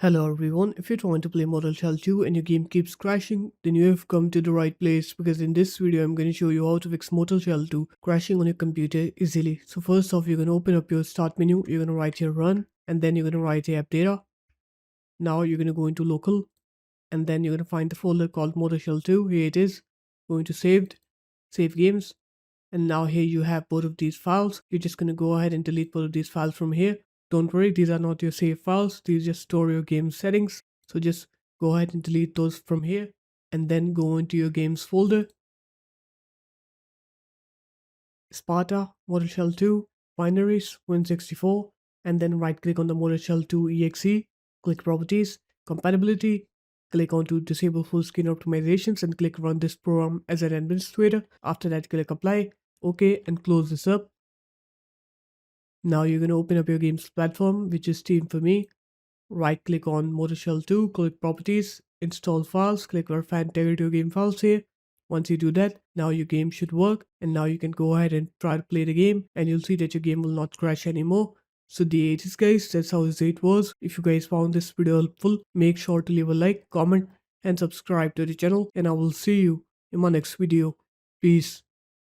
Hello everyone, if you're trying to play Mortal Shell 2 and your game keeps crashing, then you have come to the right place because in this video I'm going to show you how to fix Mortal Shell 2 crashing on your computer easily. So first off, you're going to open up your start menu, you're going to write here run, and then you're going to write here app data. Now you're going to go into local, and then you're going to find the folder called Mortal Shell 2, here it is. Go into saved, save games, and now here you have both of these files. You're just going to go ahead and delete both of these files from here. Don't worry, these are not your save files. These just store your game settings. So just go ahead and delete those from here and then go into your games folder. Sparta, Mortal Shell 2, binaries, Win64, and then right click on the Mortal Shell 2 exe, click properties, compatibility, click on to disable full screen optimizations and click run this program as an administrator. After that, click apply, OK, and close this up. Now you're going to open up your game's platform, which is Steam for me. Right click on Mortal Shell 2, click properties, install files, click verify and integrate your game files here. Once you do that, now your game should work, and now you can go ahead and try to play the game, and you'll see that your game will not crash anymore. So the it is guys, that's how easy it was. If you guys found this video helpful, make sure to leave a like, comment and subscribe to the channel, and I will see you in my next video. Peace.